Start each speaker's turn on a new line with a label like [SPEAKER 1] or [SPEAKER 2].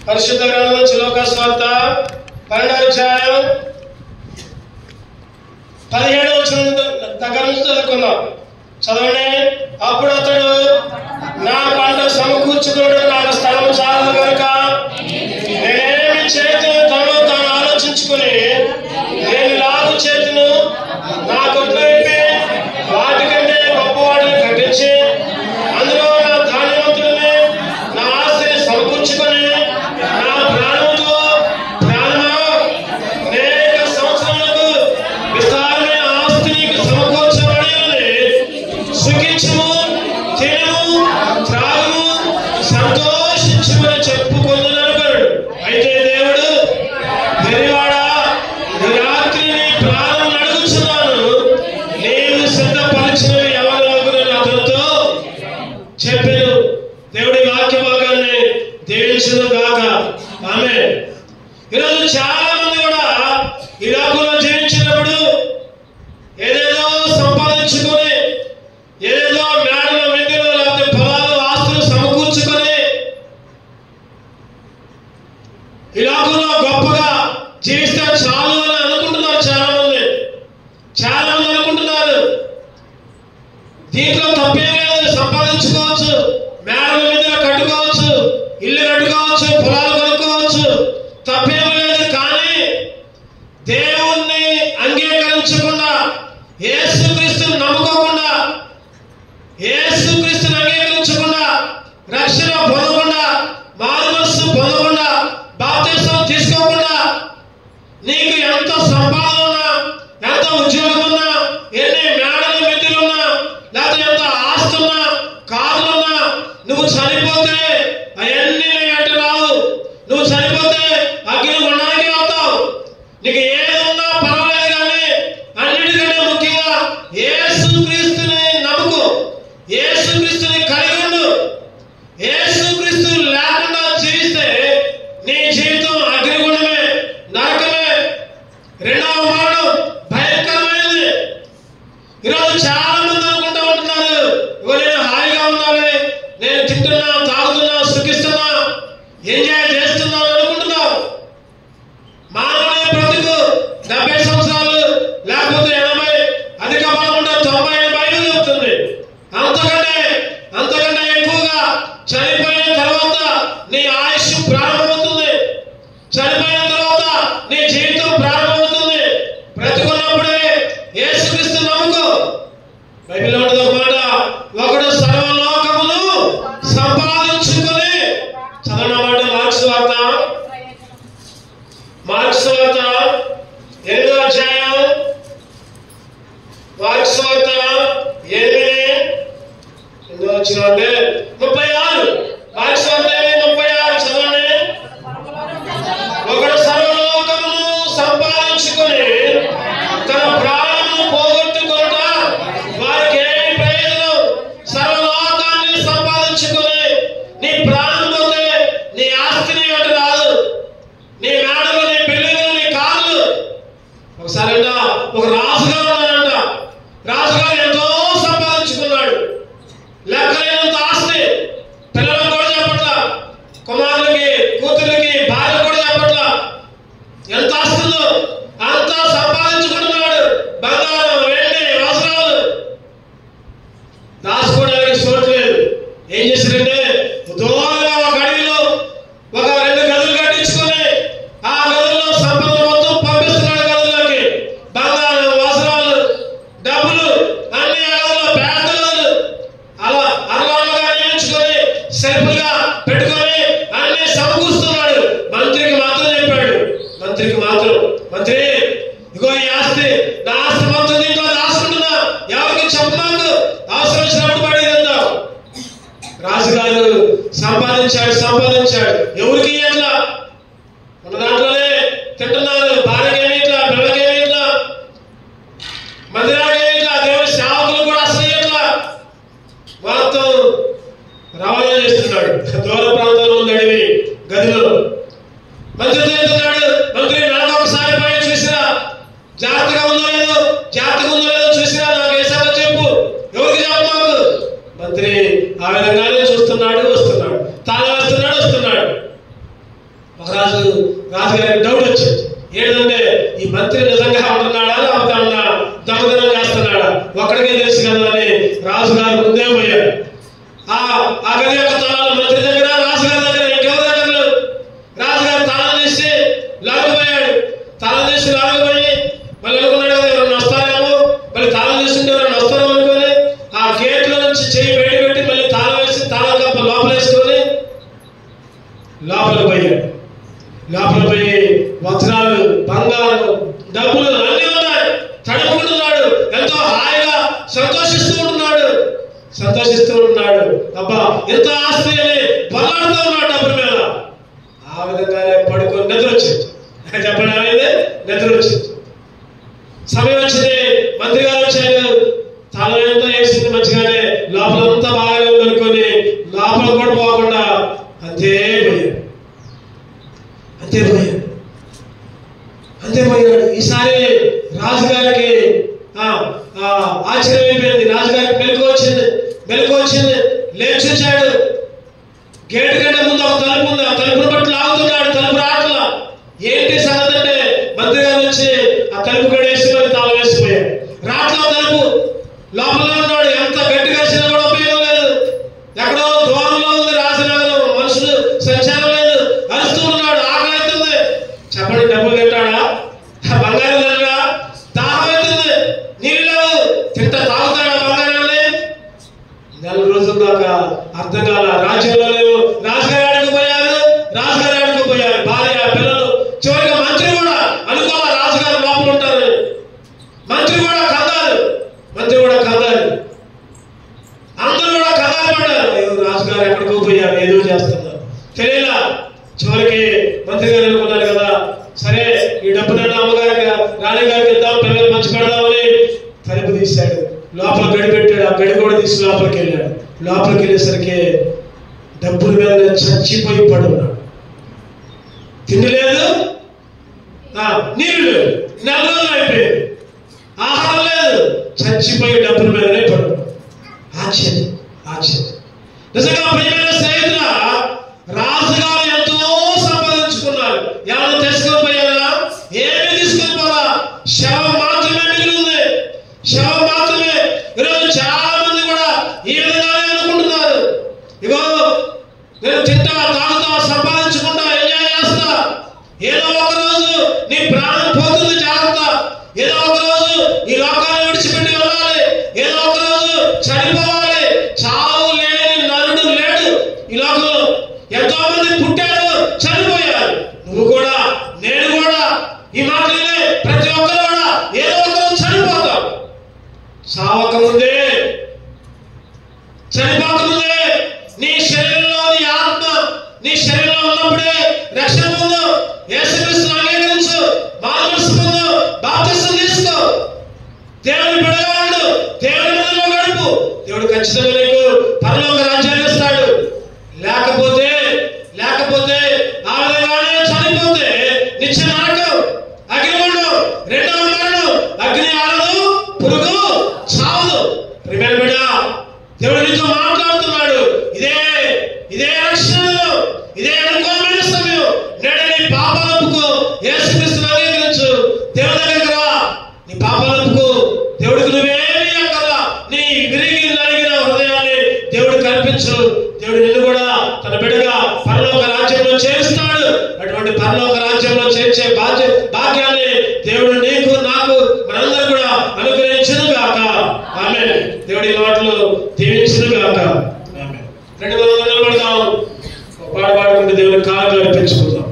[SPEAKER 1] పరిశుద్ధ గ్రంథం లూకాసు వార్త 12వ అధ్యాయం 17వ వచనం దగ్గర నుంచి చదువుకుందాం. చదవండి. అప్పుడు అతడు, నా పంట సమకూర్చుకోవడం నాకు స్థలం చాలదు కనుక నేనేమి చేతును తాను ఆలోచించుకుని నేను లాగు చేతును నా కొట్లు విప్పి వాటికంటే గొప్పవాటిని కట్టించి అందులో నా ధాన్యవంతుడిని నా ఆస్తిని సమకూర్చుకొని నా ప్రాణముతో ప్రాణమా అనేక సంవత్సరాలకు విస్తారమైన ఆస్తి నీకు సమకూర్చబడి సుఖించుము, తినుము, త్రాగుము, సంతోషించుమని చెప్పుకొందుననుకున్నాడు. అయితే దేవుడు, వెర్రివాడా, ఈ రాత్రి నీ ప్రాణం అడుగుచున్నాను, నీవు సిద్ధపరిచినవి ఎవరు అతనితో చెప్పాను. దేవుడి వాక్య భాగాన్ని దీవించును గాక. ఆమేన్. ఈరోజు చాలా మంది కూడా ఈ లోకంలో జీవించినప్పుడు ఏదేదో సంపాదించుకొని ఏదేదో మేడలు మిద్దెలు లేకపోతే పొలాలు ఆస్తులు సమకూర్చుకొని ఈ లోకంలో గొప్పగా జీవిస్తే చాలు అని అనుకుంటున్నారు. చాలా మంది అనుకుంటున్నారు. దీంట్లో తప్పే లేదు. సంపాదించుకోవచ్చు, మేడల మిద్దెలు కట్టుకోవచ్చు, ఇల్లు కట్టుకోవచ్చు, పొలాలు కొనుక్కోవచ్చు, తప్పేమీ లేదు. కానీ దేవుణ్ణి అంగీకరించకుండా, యేసుక్రీస్తుని నమ్ముకోకుండా, యేసుక్రీస్తుని అంగీకరించకుండా, రక్షణ పొందకుండా, మారుమనస్సు పొందకుండా, బాప్తిసం తీసుకోకుండా నీకు ఎంత సంపాదన ఉన్నా, ఎంత ఉద్యోగం ఉన్నా, ఎన్ని మేడలు మిద్దెలున్నా, లేకపోతే ఎంత ఆస్తి ఉన్నా, కార్లున్నా, నువ్వు చనిపోతే అవన్నీ వెంట రావు. నువ్వు చనిపోతే అగ్ని గుండానికి అవుతావు. నీకు ఏది ఉన్నా పర్వాలేదు, కానీ అన్నిటికంటే ముఖ్యంగా యేసుక్రీస్తుని నమ్ముకో, యేసుక్రీస్తుని కలిగి ఉండు. యేసుక్రీస్తు లేకుండా జీవిస్తే నీ జీవితం అగ్నిగుండమే, నరకమే, రెండవ మరణం భయంకరమైనది. ఈరోజు చాలా మంది అనుకుంటూ ఉంటున్నారు, నేను హాయిగా ఉన్నాను, నేను తింటున్నా, తాగుతున్నా, సుఖిస్తున్నా, ఎంజాయ్ చేస్తున్నాను అనుకుంటున్నావు. మానవుని బ్రతుకు 70 సంవత్సరాలు లేకపోతే 80, అధిక బలం ఉంటే 90 బైబిల్ చెబుతుంది. అంతకంటే ఎక్కువగా చనిపోయిన తర్వాత నీ ఆయుష్ ప్రారంభమవుతుంది. చనిపోయిన తర్వాత నీ జీవితం ప్రారంభమవుతుంది. బ్రతుకున్నప్పుడే యేసుక్రీస్తు నమ్ముకో. బైబిల్లో ఉంటుంది ఒక మాట, ఒకడు సర్వలోకమును సంపాదించుకొని, చదవన మాట మార్క్స్ వార్త 8వ అధ్యాయం, మార్క్స్ వార్త 8 ఎందుకు వచ్చిన అంటే 36, మార్క్స్ వార్త 8:36 చదవండి. ఒకడు సర్వలోకమును సంపాదించుకొని తన ప్రాణమును పోగొట్టుకొనుట వారికి ఏమి ప్రయోజనం? సర్వలోకాన్ని సంపాదించుకొని నీ ప్రాణం పోతే నీ ఆస్తిని వెంట రాదు, నీ మేడలు, నీ పెళ్లిలు, నీ కార్లు. ఒకసారి ఒక రాజుగారు ఉన్నాడంట. రాజుగారు ఎంతో సంపాదించుకున్నాడు, లెక్కలేనంత ఆస్తి. పిల్లలకు కూడా చెప్పట్ల, కుమారులకి, కూతురికి, భార్య కూడా చెప్పట్ల. ఎంత ఆస్తుందో అంతా సంపాదించుకుంటున్నాడు. బంగారం, వెండి, వస్త్రాలు దాచుకోవడానికి చోటు లేదు. ఏం చేశారంటే దూరంగా ఒక అడవిలో ఒక 2 గదులు కట్టించుకొని ఆ గదుల్లో సంపద మొత్తం పంపిస్తున్నాడు. గదుల్లోకి బంగారం, వస్త్రాలు, డబ్బులు అన్ని ఆ గదుల్లో, పేద గదులు అలా అరగాలుగా నియమించుకొని సెల్ఫ్గా పెట్టుకొని అన్ని సమకూరుస్తున్నాడు. మంత్రికి మాత్రం చెప్పాడు, మంత్రి ఇగో ఈ ఆస్తి, నా ఆస్తి మొత్తం దీంట్లో దాచుకుంటున్నా, ఎవరికి చెప్పమాకు, అవసరం వచ్చినప్పుడు పడి తిందాం. రాజుగారు సంపాదించాడు, ఎవరికి ఎట్లా ఉన్న దాంట్లోనే తింటున్నారు. భార్యకేమి ఇట్లా, పిల్లలకేమి ఇట్లా, మందిరాకేమి ఇట్లా, దేవుని సేవకులు కూడా అసలు ఇట్లా మొత్తం రవాణా చేస్తున్నాడు. దూర ప్రాంతంలో ఉంది అడవి, గదిలో మంత్రి తిరుగుతున్నాడు. మంత్రి నెలకు ఒకసారి పైన చూసిరా, జాగ్రత్తగా ఉందో లేదో చూసిరా, నాకు వేసావో చెప్పు, ఎవరికి చెప్పమాకు. మంత్రి ఆ విధంగానే చూస్తున్నాడు, వస్తున్నాడు, తాను వస్తున్నాడు. అబ్బా ఎంత ఆస్తి అని పొలాడుతూ ఉన్నాడు డబ్బుల మీద. ఆ విధంగానే పడుకొని నిద్ర వచ్చింది. చెప్పండి, అనేది నిద్ర వచ్చింది. సమయం వచ్చింది, మంత్రి గారు వచ్చారు. తల ఎంత వేసింది మంచిగానే, లోపలంతా బాగానే ఉందనుకొని లోపల కూడా పోకుండా అంతే పోయాడు. ఈసారి రాజుగారికి ఆశ్చర్యం అయిపోయింది. రాజుగారికి మెలకు వచ్చింది. లేచి వచ్చాడు. గేటు కంటే ముందు ఒక తలుపు ఉంది. ఆ తలుపును బట్టి లాగుతున్నాడు. తలుపు రాట్లా. ఏంటి సంగతి అంటే మంత్రి గారు వచ్చి ఆ తలుపు కడేసి మరి తాళం వేసిపోయాడు. రాట్లా తలుపు. లోపల ఉన్నాడు. ఎంత గట్టిగా వేసినా కూడా ఉపయోగం లేదు. ఎక్కడో దూరంలో ఉంది రాజనగరం. మనుషులు సంచారం లేదు. అరుస్తూ ఉన్నాడు. ఆకలి అవుతుంది. చెప్పండి, డబ్బులు తింటాడా? బంగారం తినడా? దాహం అవుతుంది. నీళ్ళు లేవు. తాగుతాడా బంగారాన్ని? నెల రోజుల దాకా అర్థం కాల. రాజ్యంలో లేవు. రాజుగారి ఆడికి పోయారు. భార్య, పిల్లలు. చివరిగా మంత్రి కూడా అనుకోవాలి రాజుగారు లోపల ఉంటారు. మంత్రి కూడా కంగారు. అందరూ కూడా కంగారు పడ్డారు. రాజుగారు ఎక్కడికో పోయారు, ఏదో చేస్తున్నారు, తెలియలా. చివరికి మంత్రి గారు అనుకున్నారు కదా, సరే ఈ డబ్బునన్నా అమ్మగారికి రాణిగారికి ఇద్దాం, పిల్లలు మంచి పెడదామని తలుపు తీశాడు. లోపల గడి పెట్టాడు. ఆ గడి కూడా తీసి లోపలికి వెళ్ళాడు. లోపలికి వెళ్ళేసరికి డబ్బుల మీద చచ్చిపోయి పడున్నాడు. తిండి లేదు, నీళ్ళు లేదు, నెల రోజులు అయిపోయింది, ఆహారం లేదు, చచ్చిపోయి డబ్బుల మీదనే పడున్నాడు. ఆశ్చర్యం. నిజంగా ప్రియమైన స్నేహితుల, రాజుగారు ఎంతో సంపాదించుకున్నారు. ఎవరు తీసుకొని పోయారా? ఏమి తీసుకొని పోరా? శవం మాత్రమే మిగిలింది. ఈరోజు చాలా మంది కూడా ఈ విధంగానే అనుకుంటున్నారు. ఇగో నేను తింటా, తాగుతా, సంపాదించుకుంటా, ఎంజాయ్ చేస్తా. ఏదో ఒక రోజు నీ ప్రాణం పోతుంది, జాగ్రత్త. ఏదో ఒక రోజు ఈ లోకాన్ని విడిచిపెట్టి వెళ్ళాలి. ఏదో ఒక రోజు చనిపోవాలి. చావు లేని నరుడు లేడు ఈ లోకంలో. ఎంతో మంది పుట్టారు, చనిపోయారు. నువ్వు కూడా, నేను కూడా ఈ మాటలే. ప్రతి ఒక్కరు కూడా ఏదో ఒక రోజు చనిపోతాం. చనిపోకముందే నీ శరీరంలోని ఆత్మ నీ శరీరంలో ఉన్నప్పుడే రక్షణ పొందు. యేసుక్రీస్తును అంగీకరించు, మారుమనసు పొందు, బాప్తిసం తీసుకో. దేవుని బిడ్డగా ఉండు, దేవుని మందిరంలో గడుపు. దేవుడు ఖచ్చితంగా నీకు పరలోక రాజ్యాన్ని ఇస్తాడు. లేకపోతే ఆ విధంగానే చనిపోతే నిత్య నరకం, అగ్నిగుండం, రెండవ మరణం. అగ్ని ఆరదు, పురుగు చావదు. ప్రియమైన బిడ్డ, దేవుడు నీతో మాట్లాడుతున్నాడు. ఇదే రక్షణ, ఇదే అనుకోమైన సమయం. నేడు నీ పాపాలు ఒప్పుకో, యేసుక్రీస్తును అంగీకరించు, దేవుడి దగ్గరికి రా. నీ పాపాలు ఒప్పుకో. దేవుడికి నువ్వేమీ అక్కర్లా. నీ విరిగి నలిగిన హృదయాన్ని దేవుడు కల్పించు. దేవుడు నిన్ను కూడా తన బిడ్డగా పరలోక రాజ్యంలో చేరుస్తాడు. అటువంటి పరలోక రాజ్యంలో చేర్చే భాగ్యాన్ని దేవుడు నీకు, నాకు, మనందరూ కూడా అనుగ్రహించును గాక. ఆమేన్. దేవుడి మాటలు దీవించును గాక. ఆమేన్. రెండు వందలు నిలబడతాం. పాడుకుంటే దేవుని కాళ్ళు అర్పించుకుందాం.